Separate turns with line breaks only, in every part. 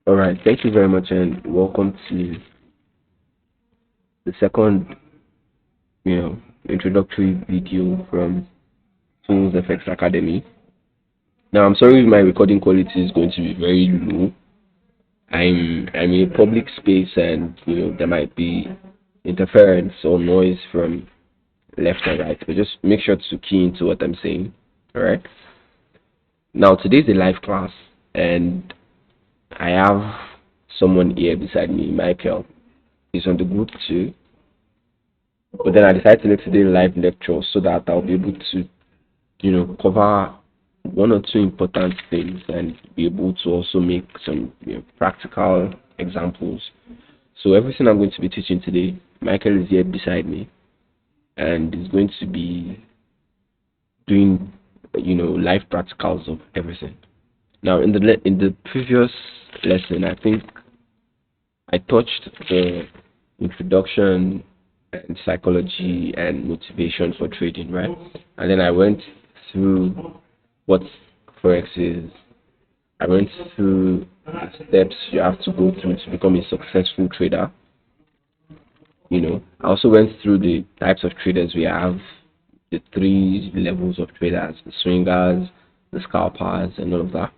All right, thank you very much, and welcome to the second, introductory video from Tools FX Academy. Now, I'm sorry if my recording quality is going to be very low. I'm in a public space, and there might be interference or noise from left and right, but just make sure to key into what I'm saying. All right. Now, today's a live class, and I have someone here beside me, Michael. He's on the group too. But then I decided to make today a live lecture so that I'll be able to, cover one or two important things and be able to also make some practical examples. So everything I'm going to be teaching today, Michael is here beside me, and is going to be doing, live practicals of everything. Now, in the previous lesson, I think I touched the introduction and psychology and motivation for trading, right? And then I went through what forex is. I went through the steps you have to go through to become a successful trader. I also went through the types of traders we have, the three levels of traders: the swingers, the scalpers, and all of that.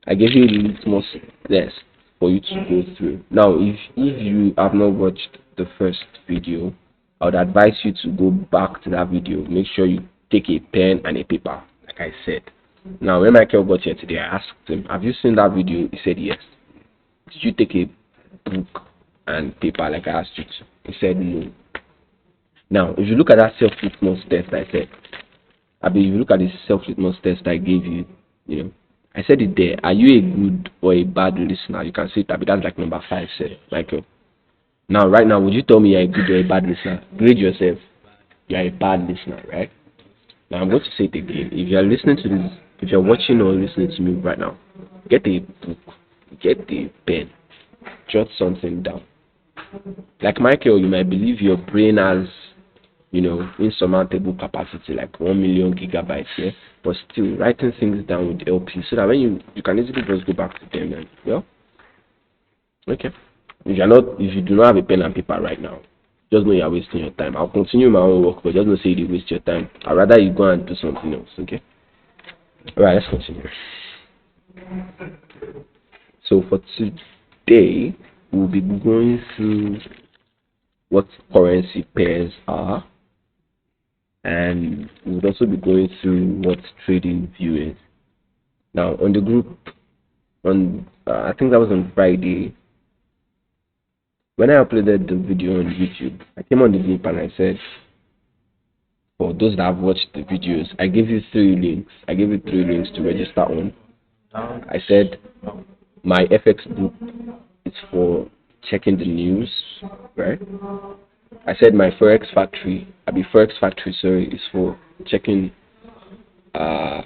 I gave you a litmus test for you to go through. Now, if you have not watched the first video, I would advise you to go back to that video. Make sure you take a pen and a paper, like I said. Now, when Michael got here today, I asked him, "Have you seen that video?" He said yes. "Did you take a book and paper like I asked you to?" He said no. Now, if you look at that self-litmus test I said, if you look at the self-litmus test I gave you, I said it there. Are you a good or a bad listener? You can see it. That's like number 5 said, Michael. Now, right now, would you tell me you're a good or a bad listener? Grade yourself. You're a bad listener, right? Now, I'm going to say it again. If you're listening to this, if you're watching or listening to me right now, get a book, get a pen, jot something down. Like Michael, you might believe your brain has insurmountable capacity, like 1 million gigabytes, yeah. But still, writing things down would help you, so that when you can easily just go back to them and okay. If you do not have a pen and paper right now, just know you're wasting your time. I'll continue my own work, but just don't say you waste your time. I'd rather you go and do something else, okay? Alright, let's continue. So for today, we'll be going through what currency pairs are, and we'll also be going through what Tradingview is. Now, on the group, I think that was on Friday, when I uploaded the video on YouTube, I came on the group and I said, for those that have watched the videos, I gave you 3 links. I gave you 3 links to register on. I said my FX book is for checking the news, right? I said my FOREX factory, is for checking, my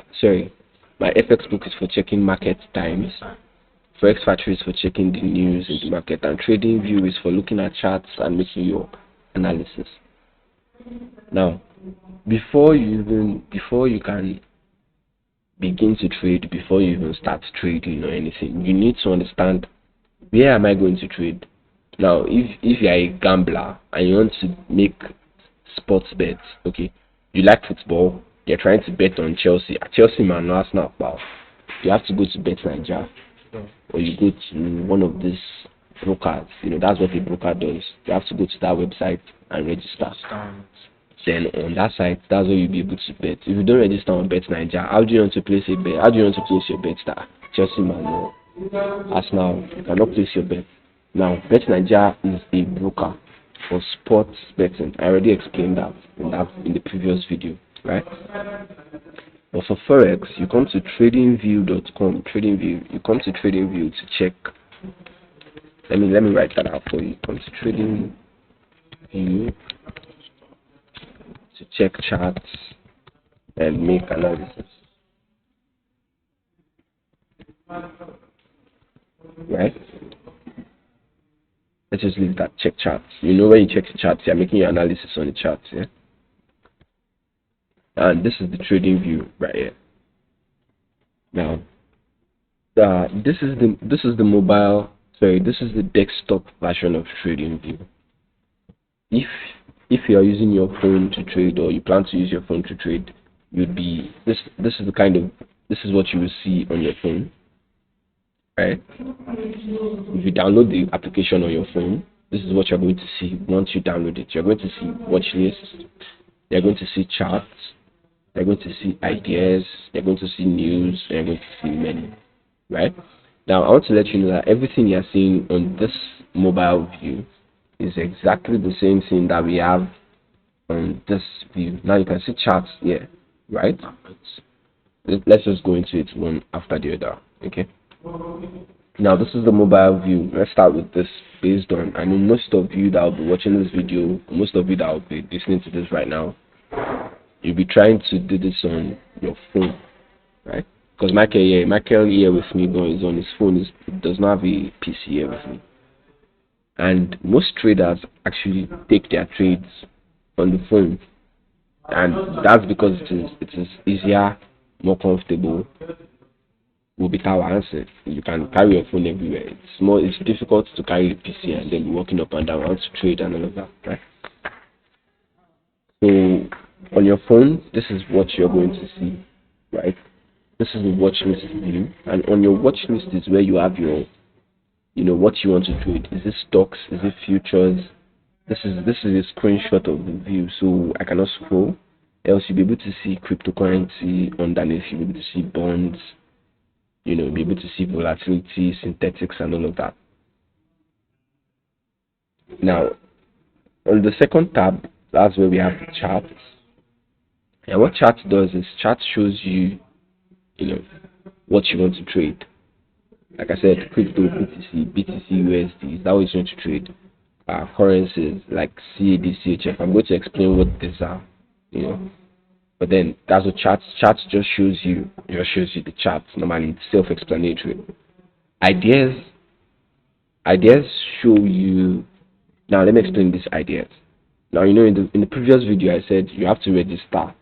FX book is for checking market times. FOREX factory is for checking the news in the market, and Tradingview is for looking at charts and making your analysis. Now, before you can begin to trade, before you even start trading or anything, you need to understand, where am I going to trade? Now, if you are a gambler and you want to make sports bets, okay, you like football, you're trying to bet on Chelsea, man, no, that's not about. You have to go to Bet Nigeria, or you go to one of these brokers. That's what a broker does. You have to go to that website and register. Then on that site, that's where you'll be able to bet. If you don't register on Bet Nigeria, how do you want to place a bet? How do you want to place your bet? That Chelsea, man, no, Arsenal, you cannot place your bet. Now, Bet Nigeria is a broker for sports betting. I already explained that in the previous video, right? But for Forex, you come to tradingview.com. You come to Tradingview to check. Let me write that out for you. Come to Tradingview to check charts and make analysis. Right? Let's just leave that. Check charts. When you check the charts, you're making your analysis on the charts, yeah? And this is the Tradingview right here. Now, This is the mobile. Sorry, this is the desktop version of TradingView. If if you are using your phone to trade, or you plan to use your phone to trade, you'd be this is the kind of this is what you will see on your phone, right? If you download the application on your phone, this is what you're going to see. Once you download it, you're going to see watch lists, you're going to see charts, you're going to see ideas, you're going to see news, and you're going to see many, right? Now I want to let you know that everything you're seeing on this mobile view is exactly the same thing that we have on this view. Now you can see charts here, right? Let's just go into it one after the other. Okay. Now this is the mobile view. Let's start with this. Based on, I know most of you that will be watching this video, most of you that will be listening to this right now, you'll be trying to do this on your phone, right? Because Michael here with me is on his phone. It does not have a PC here with me. And most traders actually take their trades on the phone, and that's because it is easier, more comfortable, will be our answer. You can carry your phone everywhere. It's difficult to carry a PC and then be walking up and down to trade and all of that, right? So on your phone, this is what you're going to see, right? This is the watch list view, and on your watch list is where you have your, what you want to trade. Is it stocks? Is it futures? This is a screenshot of the view, so I cannot scroll. Else you'll be able to see cryptocurrency underneath. You'll be able to see bonds. Be able to see volatility, synthetics, and all of that. Now, on the second tab, that's where we have the charts. And what chart does is chart shows you, what you want to trade. Like I said, crypto, BTC, USD, is that what you want to trade? Currencies like CAD, CHF. I'm going to explain what these are, But then that's what charts just shows you the charts. Normally it's self-explanatory. Ideas show you. Now let me explain these ideas. Now in the previous video I said you have to register.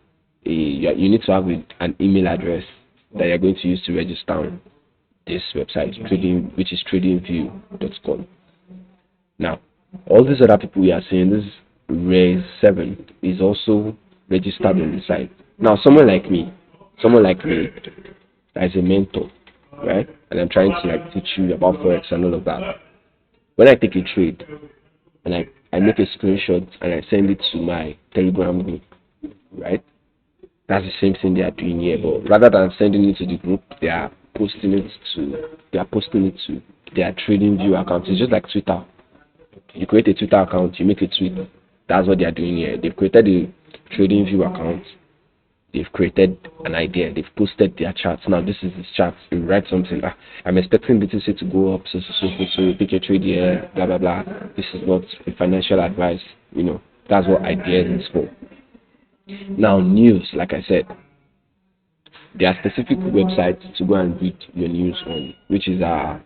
You need to have an email address that you're going to use to register on this website, which is tradingview.com. Now all these other people we are seeing, this Ray 7 is also registered on the site. Now someone like me as a mentor, right? And I'm trying to teach you about forex and all of that. When I take a trade and I make a screenshot and I send it to my Telegram group, right? That's the same thing they are doing here, but rather than sending it to the group, they are posting it to their TradingView account. It's just like Twitter. You create a Twitter account, you make a tweet. That's what they are doing here. They've created a TradingView account. They've created an idea. They've posted their charts. Now this is the chart. You write something. I'm expecting BTC to go up. So pick a trade here. Blah blah blah. This is not a financial advice. That's what ideas is for. Now news, like I said, there are specific websites to go and read your news on, which is our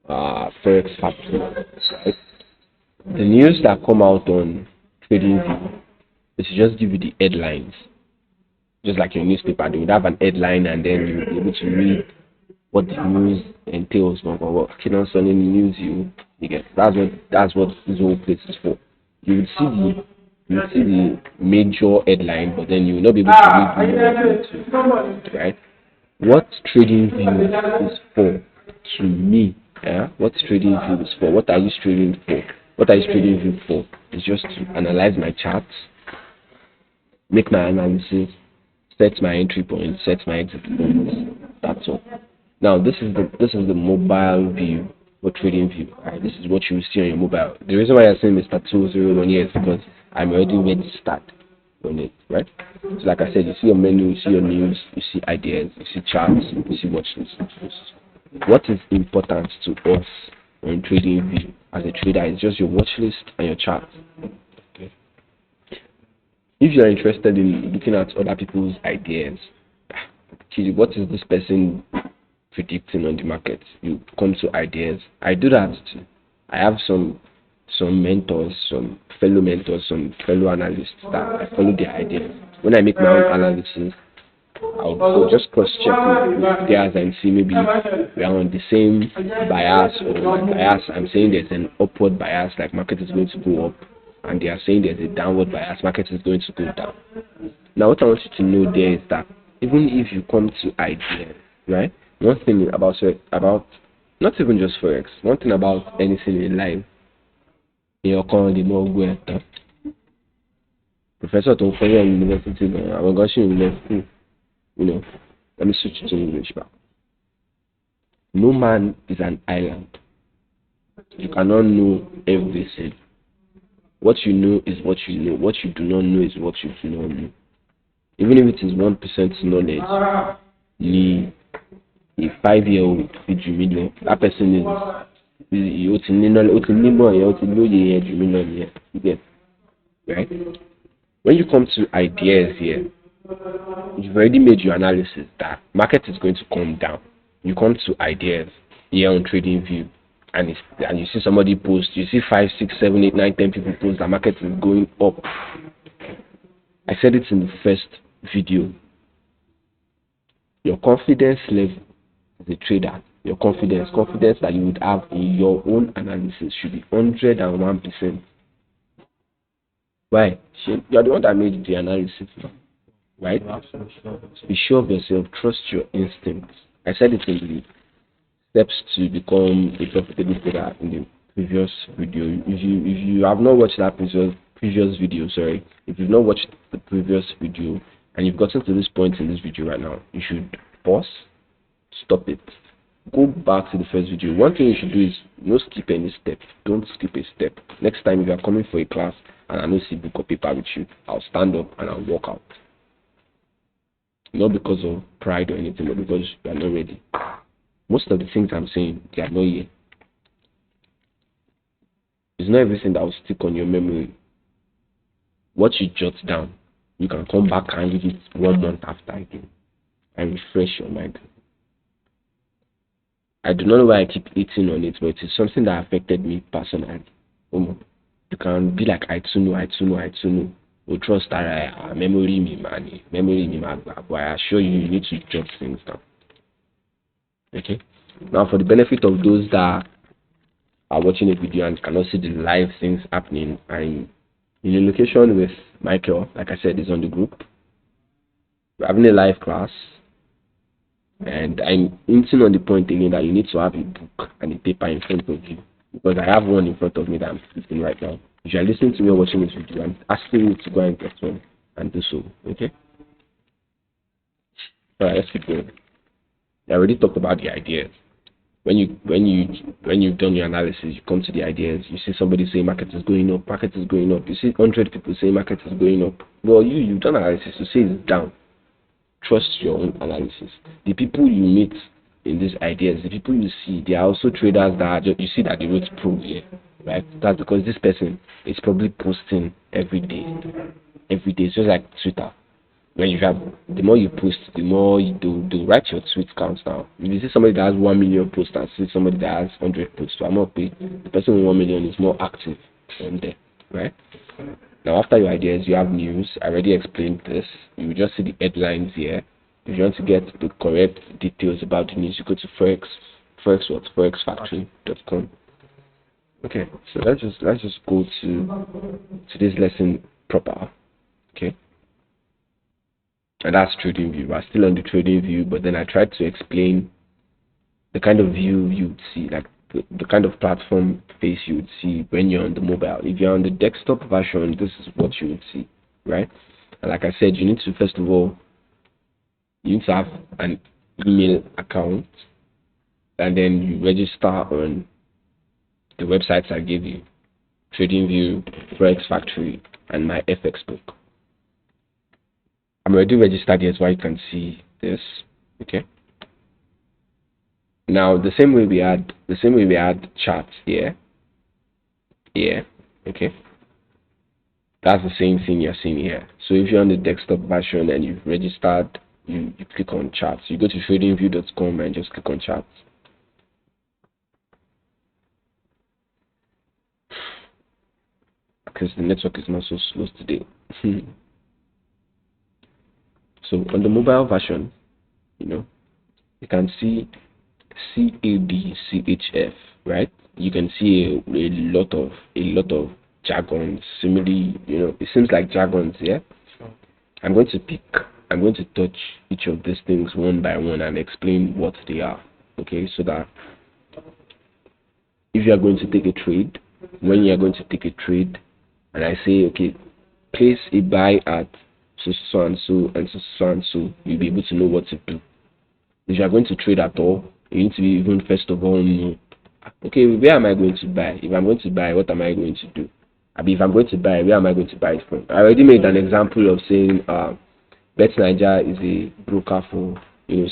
FOREX Factory. Right? The news that come out on TradingView is to just give you the headlines, just like your newspaper. They would have an headline, and then you'll be able to read what the news entails. What on the news you get. That's what this whole place is for. You will see the major headline, but then you will not be able to read more, right? What TradingView is for, to me, what TradingView is for? What are you trading for? What are you TradingView for? It's just to analyze my charts, make my analysis, set my entry points, set my exit points. That's all. Now this is the mobile view for TradingView. Right? This is what you will see on your mobile. The reason why I'm saying Mr. 201 here is because I'm already registered on it, right? So like I said, you see your menu, you see your news, you see ideas, you see charts, you see watch lists. What is important to us on TradingView as a trader is just your watch list and your chart. Okay. If you are interested in looking at other people's ideas, what is this person predicting on the market? You come to ideas. I do that too. I have some mentors, some fellow analysts that I follow their ideas. When I make my own analysis, I'll just cross check with theirs and see maybe we are on the same bias, or my bias, I'm saying there's an upward bias, like market is going to go up, and they are saying there's a downward bias, market is going to go down. Now what I want you to know there is that even if you come to ideas, right? One thing about not even just forex, one thing about anything in life, in your current more professor to fire university, I'm going to university, let me switch to English back. No man is an island. You cannot know everything. What you know is what you know. What you do not know is what you do not know. Even if it is 1% knowledge, the a 5-year-old with million, that person is right? When you come to ideas here, you've already made your analysis that market is going to come down. You come to ideas here on TradingView, and you see somebody post, you see 5, 6, 7, 8, 9, 10 people post that market is going up. I said it in the first video. Your confidence level as a trader, your confidence that you would have in your own analysis should be 101%. Why? You're the one that made the analysis, right? Be sure of yourself. Trust your instincts. I said it in the steps to become a profitable trader in the previous video. If you have not watched that previous video, sorry, if you've not watched the previous video and you've gotten to this point in this video right now, you should pause, stop it, go back to the first video. One thing you should do is no skip any step. Don't skip a step. Next time if you are coming for a class and I no see book or paper with you, I'll stand up and I'll walk out. Not because of pride or anything, but because you are not ready. Most of the things I'm saying, they are not here. It's not everything that will stick on your memory. What you jot down, you can come back and read it 1 month after again and refresh your mind. I do not know why I keep eating on it, but it's something that affected me personally. You can be like, I too know. Or trust that memory me, but I assure you, you need to jot things down. Okay? Now, for the benefit of those that are watching a video and cannot see the live things happening, I'm in a location with Michael, like I said, is on the group. We're having a live class. And I'm hinting on the point again that you need to have a book and a paper in front of you, because I have one in front of me that I'm speaking right now. If you are listening to me or watching this video, I'm asking you to go and get one and do so. Okay? Alright, let's keep going. I already talked about the ideas. When you've done your analysis, you come to the ideas. You see somebody say market is going up. You see 100 people say market is going up. Well, you've done analysis. You say it's down. Trust your own analysis. The people you meet in these ideas, the people you see, they are also traders that are you see that they wrote pro here, right? That's because this person is probably posting every day. It's just like Twitter. When you have, the more you post, the more you do write your tweet counts down. If you see somebody that has 1 million posts and see somebody that has 100 posts, so I'm not paying. The person with 1 million is more active on there, right? Now, after your ideas, you have news. I already explained this. You will just see the headlines here. If you want to get the correct details about the news, you go to ForexFactory.com. Okay, so let's just go to today's lesson proper. Okay, and that's TradingView. We're still on the TradingView, but then I tried to explain the kind of view you would see, like the kind of platform face you would see when you're on the mobile. If you're on the desktop version, this is what you would see, right? And like I said, you need to, first of all, you need to have an email account, and then you register on the websites I gave you: TradingView, Forex Factory, and my FX book. I'm already registered here, so you can see this. Okay. Now the same way we had charts here, okay. That's the same thing you're seeing here. So if you're on the desktop version and you've registered, you click on charts. You go to tradingview.com and just click on charts. Because the network is not so slow today. So on the mobile version, you can see CADCHF, right? You can see a lot of jargons. Similarly, it seems like jargons, yeah. I'm going to touch each of these things one by one and explain what they are. Okay, so that if you are going to take a trade, when you are going to take a trade, and I say, okay, place a buy at so and so and so and so, you'll be able to know what to do. If you are going to trade at all, you need to even first of all know, okay, where am I going to buy? If I'm going to buy, what am I going to do? I mean, if I'm going to buy, where am I going to buy it from? I already made an example of saying Bet Niger is a broker for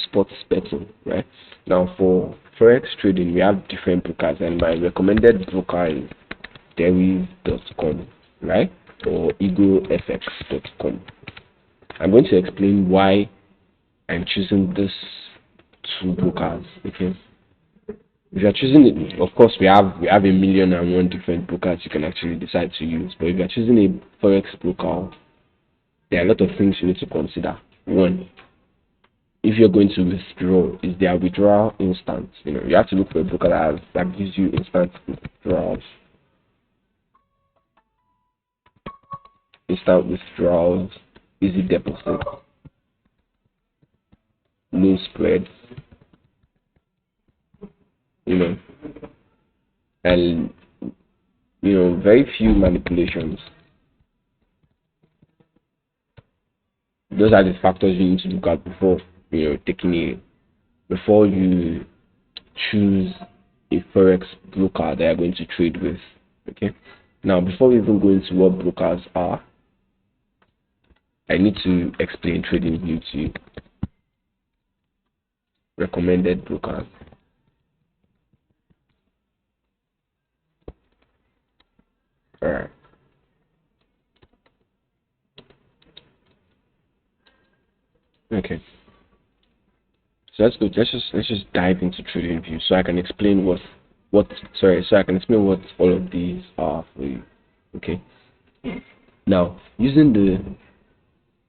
sports betting, right? Now for forex trading, we have different brokers, and my recommended broker is Deriv.com, right? Or EagleFX.com. I'm going to explain why I'm choosing these two brokers. Okay, if you're choosing it, of course we have a million and one different brokers you can actually decide to use. But if you're choosing a forex broker, there are a lot of things you need to consider. One, if you're going to withdraw, is there withdrawal instant? You have to look for a broker that gives you instant withdrawals. Instant withdrawals, easy deposit, low spreads, and very few manipulations. Those are the factors you need to look at before before you choose a forex broker that you're going to trade with. Okay. Now, before we even go into what brokers are, I need to explain Tradingview to you. Recommended brokers. Alright. Okay. So let's go. Let's just dive into Tradingview so I can explain so I can explain what all of these are for you. Okay. Now, using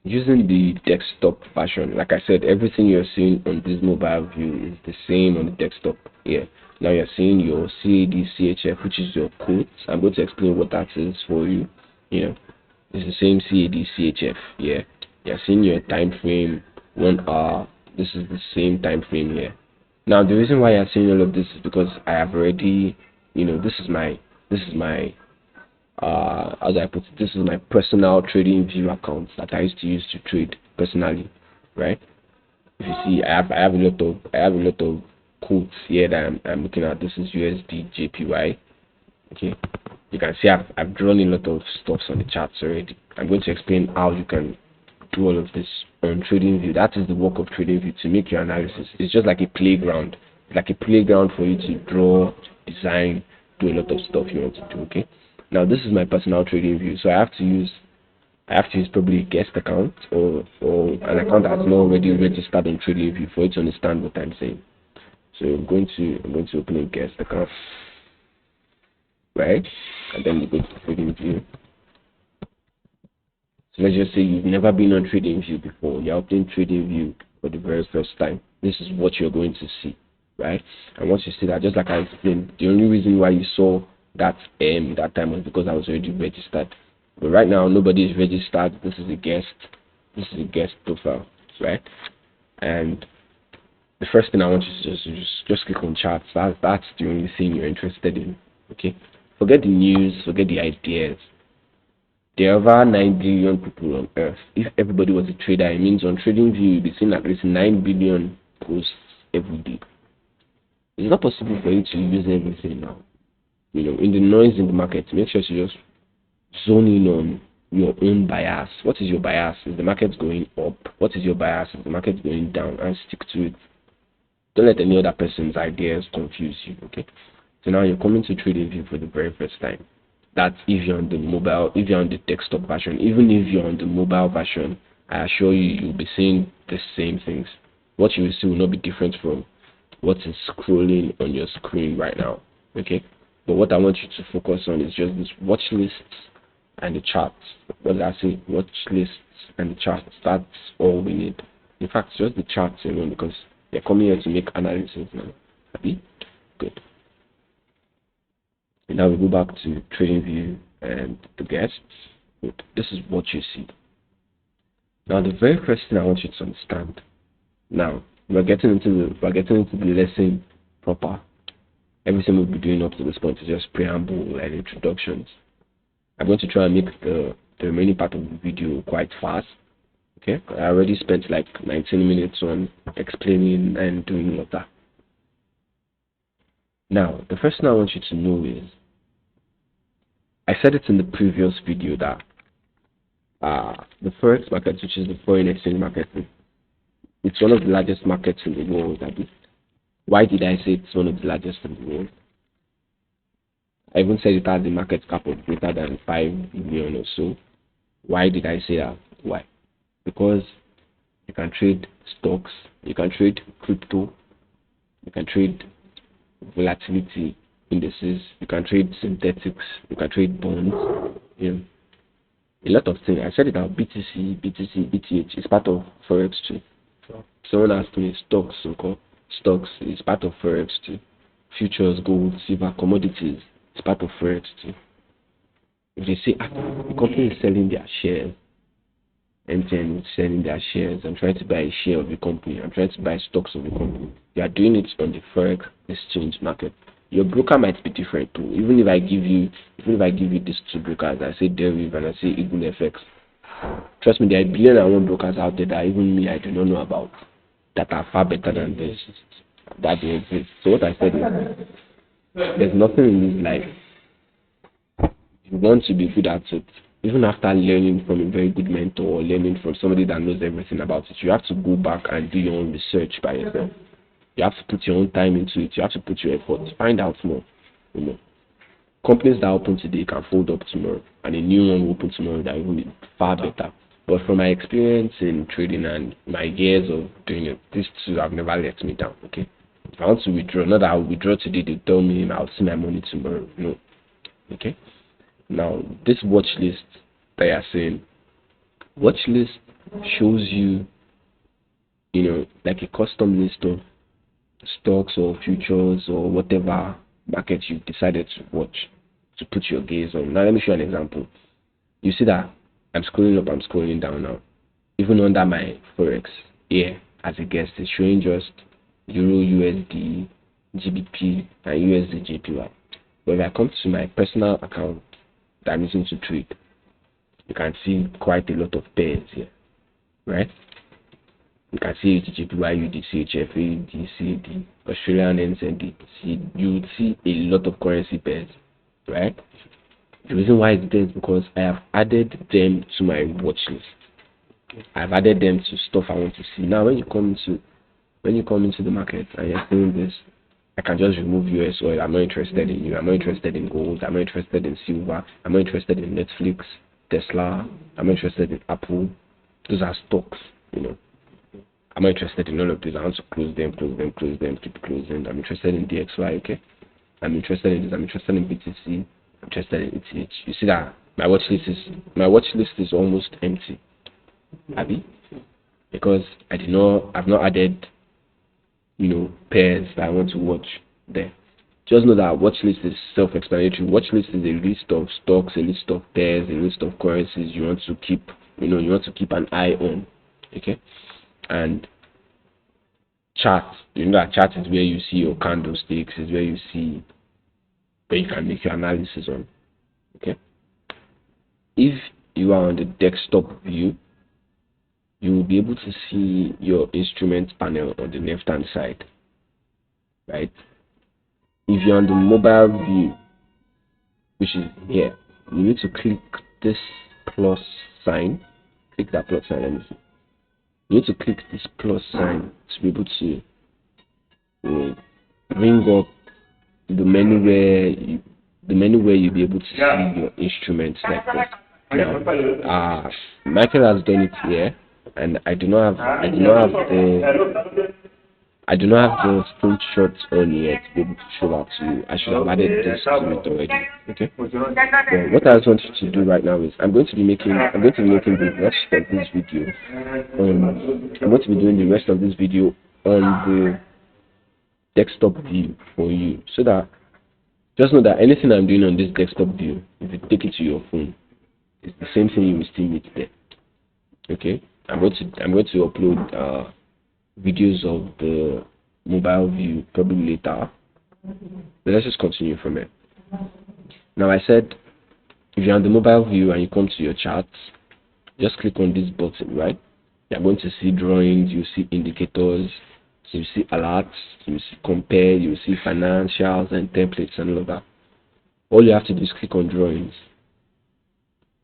the desktop version, like I said, everything you're seeing on this mobile view is the same on the desktop. Yeah. Now you're seeing your CADCHF, which is your quotes. I'm going to explain what that is for you. It's the same CADCHF. Yeah. You're seeing your time frame 1 hour. This is the same time frame here. Now the reason why you're seeing all of this is because I have already, this is my as I put it, this is my personal Tradingview account that I used to use to trade personally, right? If you see, I have a lot of quotes here that I'm looking at. This is USD JPY. Okay, you can see I've drawn a lot of stuffs on the charts already. I'm going to explain how you can do all of this on Tradingview. That is the work of Tradingview, to make your analysis. It's just like a playground. It's like a playground for you to draw, design, do a lot of stuff you want to do. Okay. Now this is my personal Tradingview, so I have to use probably a guest account or an account that's not already registered on Tradingview for you to understand what I'm saying. So I'm going to open a guest account, right? And then you go to Tradingview. So let's just say you've never been on Tradingview before. You're opening Tradingview for the very first time. This is what you're going to see, right? And once you see that, just like I explained, the only reason why you saw that time was because I was already registered. But right now nobody is registered. This is a guest profile, right? And the first thing I want you to just click on charts. That's the only thing you're interested in. Okay, forget the news, forget the ideas. There are over 9 billion people on earth. If everybody was a trader, it means on Tradingview you'll be seeing at least 9 billion posts every day. It's not possible for you to use everything now. In the noise in the market, make sure to just zone in on your own bias. What is your bias? Is the market going up? What is your bias? Is the market going down? And stick to it. Don't let any other person's ideas confuse you. Okay. So now you're coming to Tradingview for the very first time. That's if you're on the desktop version. Even if you're on the mobile version, I assure you, you'll be seeing the same things. What you will see will not be different from what is scrolling on your screen right now. Okay. But what I want you to focus on is just this watch lists and the charts. What did I say? Watch lists and the charts. That's all we need. In fact, just the charts alone, because they're coming here to make analysis now. Happy? Good. And now we go back to TradingView and the guests. Good. This is what you see. Now, the very first thing I want you to understand. Now, we're getting into the lesson proper. Everything we'll be doing up to this point is just preamble and introductions. I'm going to try and make the remaining part of the video quite fast. Okay, I already spent like 19 minutes on explaining and doing all of that. Now, the first thing I want you to know is, I said it in the previous video that the FOREX market, which is the foreign exchange market, it's one of the largest markets in the world. Why did I say it's one of the largest in the world? I even said it has a market cap of greater than 5 billion or so. Why did I say that? Why? Because you can trade stocks, you can trade crypto, you can trade volatility indices, you can trade synthetics, you can trade bonds, a lot of things. I said it about BTC, BTH is part of Forex too. Someone asked me stocks is part of Forex too. Futures, gold, silver, commodities is part of Forex too. If they say the company is selling their shares, MTN is selling their shares, I'm trying to buy a share of the company, I'm trying to buy stocks of the company, you are doing it on the Forex exchange market. Your broker might be different too. Even if I give you these two brokers, I say Deriv and I say Eagle FX. Trust me, there are billion and one brokers out there that even me I do not know about, that are far better than this, that they exist. So what I said is, there's nothing in this life. You want to be good at it, even after learning from a very good mentor or learning from somebody that knows everything about it, you have to go back and do your own research by yourself. You have to put your own time into it. You have to put your effort. Find out more. Companies that open today can fold up tomorrow, and a new one will open tomorrow that will be far better. But from my experience in trading and my years of doing it, these two have never let me down. Okay, if I want to withdraw, not that I'll withdraw today, they tell me I'll see my money tomorrow. No. Okay. Now this watch list that you're saying, watch list shows you, like a custom list of stocks or futures or whatever market you've decided to watch, to put your gaze on. Now let me show you an example. You see that I'm scrolling up, I'm scrolling down now. Even under my Forex here as a guest, it's showing just Euro, USD, GBP, and USD JPY. But if I come to my personal account that I'm using to trade, you can see quite a lot of pairs here, right? You can see JPY, UD, CHF, AUD, CAD, Australian NZD. You would see a lot of currency pairs, right? The reason why it's there is because I have added them to my watch list. I've added them to stuff I want to see. Now, when you come into the market and you're seeing this, I can just remove US oil. I'm not interested in you. I'm not interested in gold. I'm not interested in silver. I'm not interested in Netflix, Tesla. I'm not interested in Apple. Those are stocks, I'm not interested in all of these. I want to close them, keep closing. I'm interested in DXY, okay? I'm interested in this. I'm interested in BTC. I'm interested in ETH. You see that my watch list is almost empty, Abby, because I've not added, pairs that I want to watch there. Just know that watch list is self-explanatory. Watch list is a list of stocks, a list of pairs, a list of currencies you want to keep, you want to keep an eye on, okay? And chart, that chart is where you see your candlesticks, is where you can make your analysis on. Okay. If you are on the desktop view, you will be able to see your instrument panel on the left hand side. Right? If you're on the mobile view, which is here, you need to click this plus sign. Click that plus sign, let me see. You need to click this plus sign to be able to bring up the menu where you'll be able to see your instruments like this. Now, Michael has done it here, and I do not have I do not have the screenshots on yet to be able to show that to you. I should have added this to it already. Okay. But what I just want you to do right now is I'm going to be making the rest of this video. I'm going to be doing the rest of this video on the desktop view for you, so that just know that anything I'm doing on this desktop view, if you take it to your phone, it's the same thing you will still meet there. Okay. I'm going to upload videos of the mobile view probably later, but let's just continue from it. Now I said if you're on the mobile view and you come to your charts, just click on this button, right? You're going to see drawings, you see indicators, you see alerts, you see compare, you see financials and templates and all of that. All you have to do is click on drawings.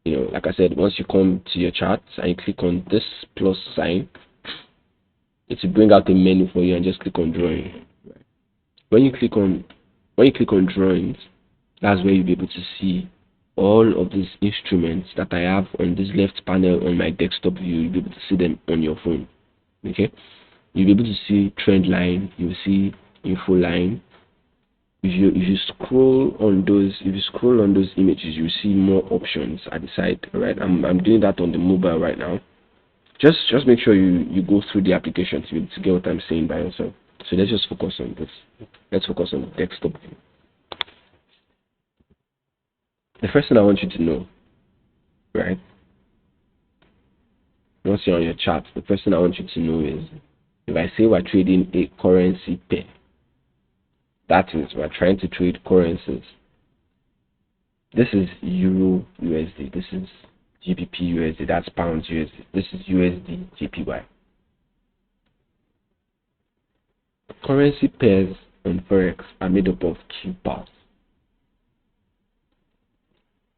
You know, like I said, once you come to your charts and you click on this plus sign, it will bring out a menu for you and just click on drawing. When you click on drawings, that's where you'll be able to see all of these instruments that I have on this left panel on my desktop view. You'll be able to see them on your phone. Okay, you'll be able to see trend line, you'll see info line. If you scroll on those images, you see more options at the side. Right, I'm doing that on the mobile right now. Just make sure you go through the application to be able to get what I'm saying by yourself. So let's just focus on this. Let's focus on the desktop view. The first thing I want you to know, right? Once you're on your chart, the first thing I want you to know is, if I say we're trading a currency pair, that is, we're trying to trade currencies. This is Euro USD. This is GBP USD. That's pounds USD. This is USD JPY. Currency pairs on FOREX are made up of two parts.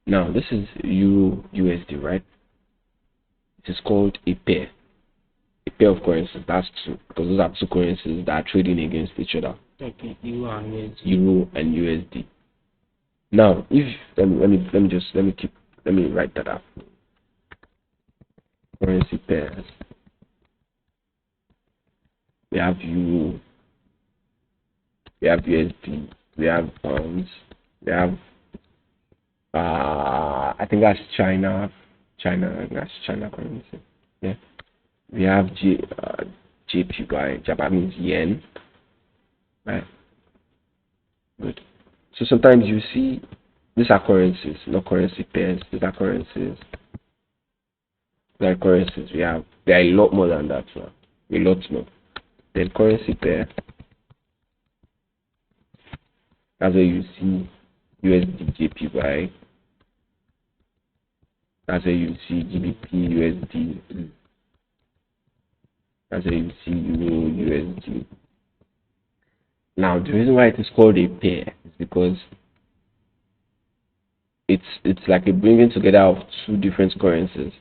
Now, this is Euro USD, right? It is called a pair. A pair of currencies. That's two, because those are two currencies that are trading against each other.
Okay, Euro and USD.
Euro and USD. Now, if let me write that up. Currency pairs. We have Euro. We have USD. We have pounds. We have I think that's China. That's China currency. Yeah. We have JPY, Japanese yen. Right. Good. So sometimes you see these are currencies, not currency pairs. These are currencies. They are currencies. There are a lot more than that now. A lot more. Then currency pair. That's where you see USD JPY. That's where you see GBP USD. That's where you see Euro USD. Now, the reason why it is called a pair is because it's like a bringing together of two different currencies,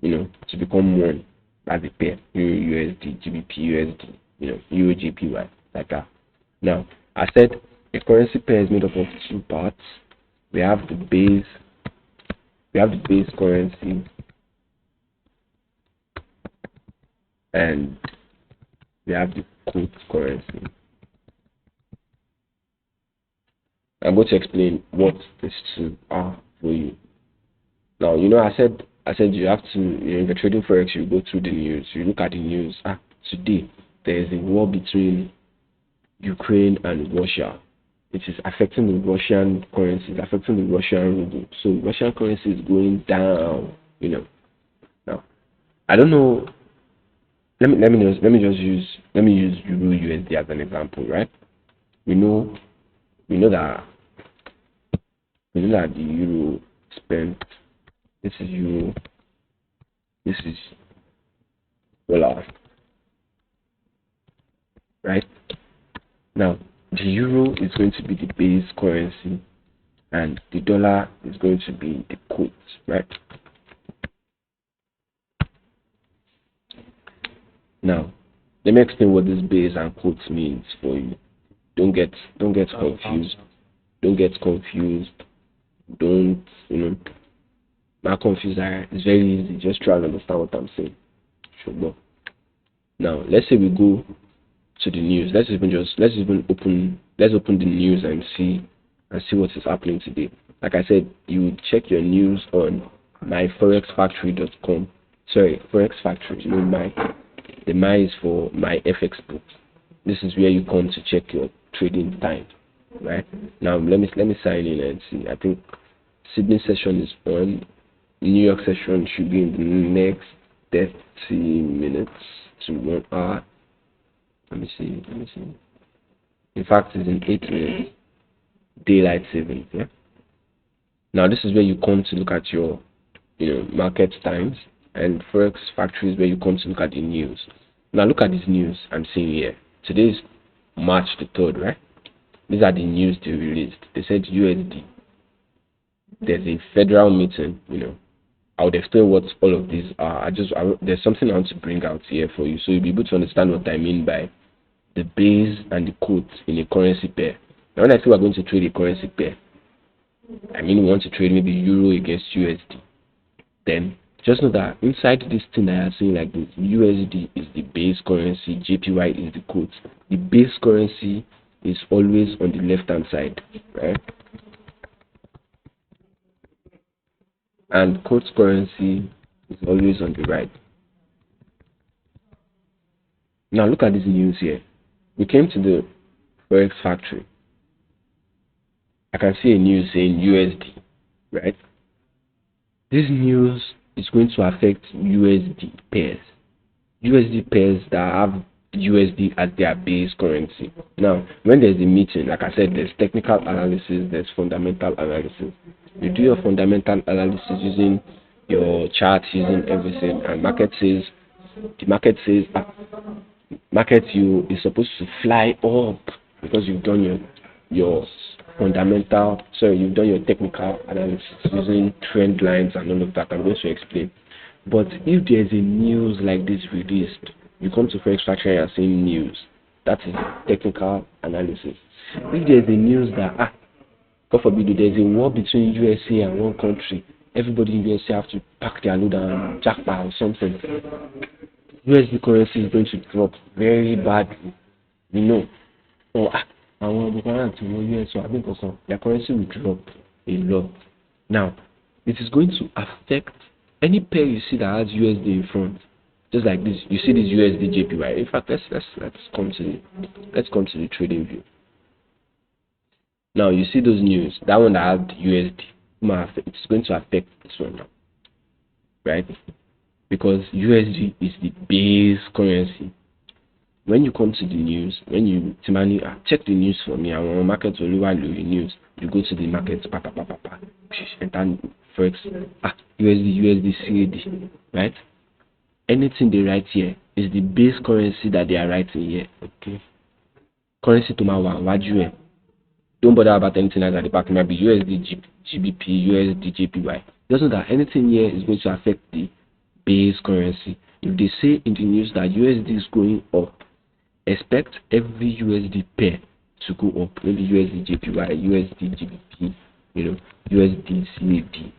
to become one. That's a pair. Euro USD, GBP USD, Euro JPY, like that. Now, I said a currency pair is made up of two parts. We have the base currency, and we have the quote currency. I'm going to explain what these two are for you. Now, I said you have to, if you're trading forex, you go through the news, you look at the news. Today there is a war between Ukraine and Russia. It is affecting the Russian currency, affecting the Russian ruble. So Russian currency is going down. Now, I don't know. Let me use Euro USD as an example, right? We know that the euro spent. This is euro. This is dollar, right? Now, the euro is going to be the base currency, and the dollar is going to be the quote, right? Now, let me explain what this base and quote means for you. Don't get confused. Don't get confused. Don't not confused. It's very easy. Just try and understand what I'm saying. Sure. Now, let's say we go to the news. Let's open the news and see what is happening today. Like I said, you would check your news on myforexfactory.com. Sorry, Forex Factory. You know, the my is for my FX book. This is where you come to check your trading time. Right now, let me sign in and see. I think Sydney session is on. New York session should be in the next 30 minutes to 1 hour. Let me see. In fact, it's in 8 minutes. Daylight savings. Yeah. Now this is where you come to look at your, market times, and Forex Factory is where you come to look at the news. Now look at this news I'm seeing here. Today is March the 3rd, right? These are the news they released. They said USD. There's a federal meeting. I would explain what all of these are. There's something I want to bring out here for you, so you'll be able to understand what I mean by the base and the quote in a currency pair. Now, when I say we're going to trade a currency pair, I mean we want to trade maybe Euro against USD. Then just know that inside this thing that you're seeing like this, USD is the base currency, JPY is the quote. The base currency is always on the left hand side, right? And quote currency is always on the right. Now look at this news here. We came to the Forex Factory. I can see a news saying USD, right? This news is going to affect USD pairs. USD pairs that have USD as their base currency. Now, when there's a meeting, like I said, there's technical analysis, there's fundamental analysis. You do your fundamental analysis using your charts, using everything, and the market says you is supposed to fly up because you've done your you've done your technical analysis using trend lines and all of that. I'm going to explain. But if there's a news like this released, you come to Forex Factory and you're seeing news. That is technical analysis. If there's a news that God forbid, there's a war between USA and one country, everybody in USA have to pack their load and jackpot or something, USD currency is going to drop very badly. Or their currency will drop a lot. Now, it is going to affect any pair you see that has USD in front. Just like this, you see this USD JPY. In fact, let's come to the trading view. Now you see those news. That one that had USD, it's going to affect this one now, right? Because USD is the base currency. When you come to the news, when you check the news for me, and when market will news, you go to the market, and then Forex, USD, CAD, right? Anything they write here is the base currency that they are writing here. Okay. Currency to my one, don't bother about anything else at the back. It might be USD, GBP, USD, JPY. Just know that anything here is going to affect the base currency. If they say in the news that USD is going up, expect every USD pair to go up. Maybe USD, JPY, USD, GBP, USD, CAD.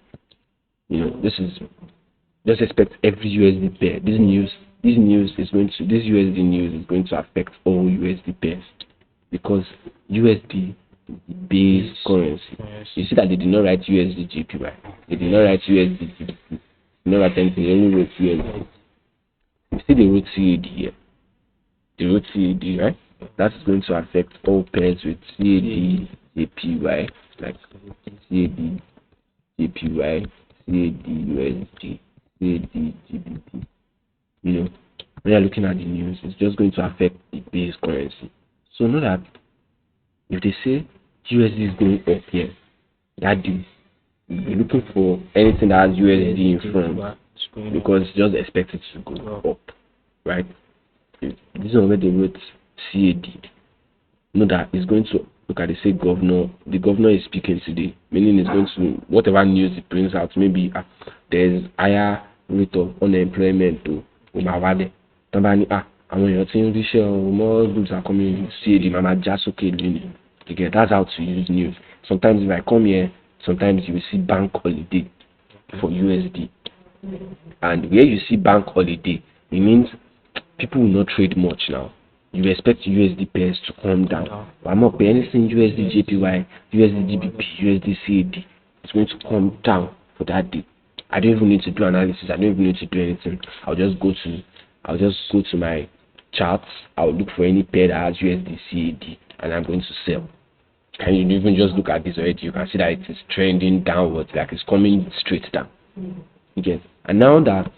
Just expect every USD pair. This USD news is going to affect all USD pairs because USD is the base currency. You see that they did not write USD JPY. They did not write USD GBP. They did not write anything. They only wrote USD. You see they wrote CAD here. They wrote CAD, right? That is going to affect all pairs with CAD, JPY, like CAD, JPY, CAD, USD, CAD, GBP. When you're looking at the news, it's just going to affect the base currency. So know that if they say USD is going up here, that deal, you'll be looking for anything that has USD in front because just expect it to go up, right? This is where they wrote CAD. Know that it's going to look at the governor. The governor is speaking today, meaning it's going to whatever news it brings out. Maybe there's higher rate of unemployment to Umawade. Àwọn èèyàn tí ń ríṣẹ́ more goods are coming. CAD mama just okay doing. Again, that's how to use news. Sometimes if I come here, sometimes you will see bank holiday for USD, and where you see bank holiday, it means people will not trade much now. you expect USD pairs to come down. But I'm not paying anything USD JPY, USD GBP, USD CAD. It's going to come down for that day. I don't even need to do analysis. I don't even need to do anything. I'll just go to my charts. I'll look for any pair that has USD CAD, and I'm going to sell. And you even just look at this already. You can see that it is trending downwards, like it's coming straight down. Again, and now that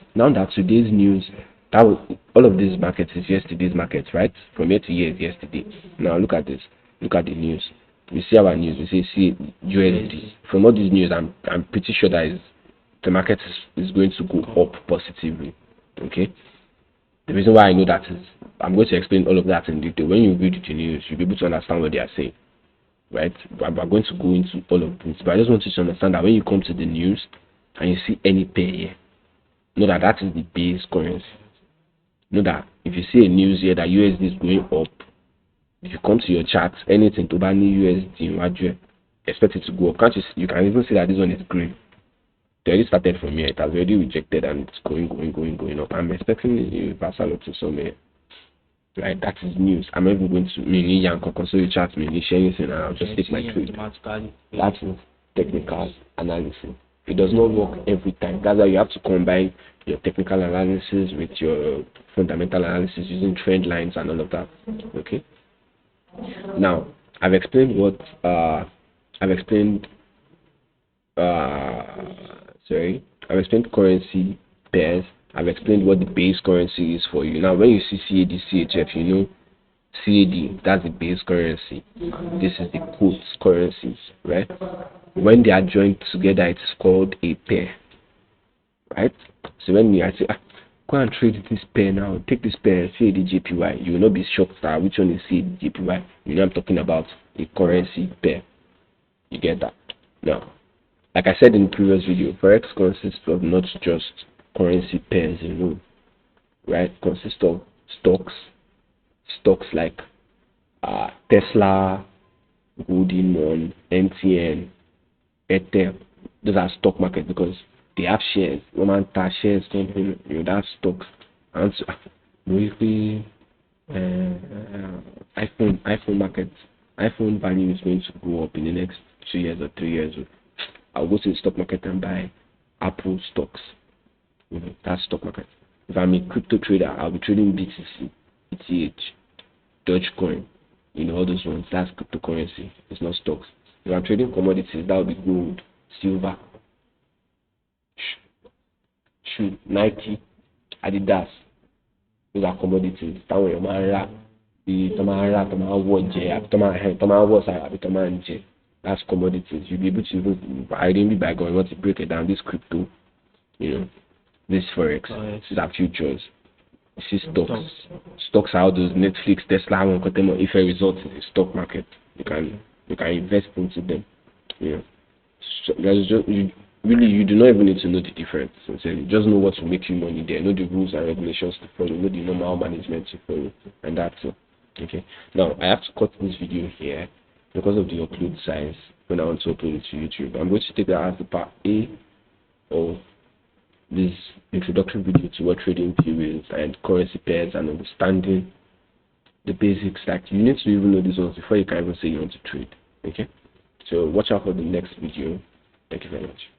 today's news, that was, all of these markets is yesterday's markets, right? From year to year is yesterday. Now look at this. Look at the news. We see our news. We see USD. From all these news, I'm pretty sure that the market is going to go up positively. Okay. The reason why I know that is I'm going to explain all of that in detail. When you read the news, you'll be able to understand what they are saying. Right? We're going to go into all of this, but I just want you to understand that when you come to the news and you see any pair here, know that that is the base currency. Know that if you see a news here that USD is going up, if you come to your charts, anything to buy new USD, expect it to go up. Can't you see? You can even see that this one is green. It already started from here. It has already rejected and it's going up. I'm expecting a reversal up to somewhere. Right, that is news. I'm not even going to console your chart, share anything, and I'll just take my trade. That is technical analysis. It does not work every time. That's why you have to combine your technical analysis with your fundamental analysis using trend lines and all of that. Okay. Now, I've explained currency pairs. I've explained what the base currency is for you. Now, when you see CAD, CHF, you know CAD, that's the base currency. This is the quotes currencies, right? When they are joined together, it is called a pair, right? So when I say, go and trade this pair now, take this pair, CAD, JPY, you will not be shocked that which one is CAD, JPY. You know I'm talking about a currency pair. You get that? Now, like I said in the previous video, FOREX consists of not just currency pairs alone, right? Consists of stocks like Tesla, Golden, MTN, Airtel. Those are stock markets because they have shares. Woman shares, something, that's stocks. And so, briefly, iPhone market, iPhone value is going to go up in the next 2 years or 3 years. I'll go to the stock market and buy Apple stocks. That's stock market. If I'm a crypto trader, I'll be trading BTC, ETH, Dogecoin, all those ones. That's cryptocurrency. It's not stocks. If I'm trading commodities, that will be gold, silver, shoe, Nike, Adidas. Those are commodities. That way, that's commodities. You'll be able to even, I didn't by going want to break it down. This crypto, this FOREX, these are futures. You see stocks are those Netflix, Tesla, if a result in the stock market, you can invest into them. So you do not even need to know the difference. You just know what will make you money there. Know the rules and regulations to follow. Know the normal management to follow, and that's it. Okay. Now I have to cut this video here because of the upload size when I want to upload it to YouTube. I'm going to take that as the part A of this introductory video to what Tradingview is and currency pairs and understanding the basics. Like you need to even know these ones before you can even say you want to trade. Okay. So watch out for the next video. Thank you very much.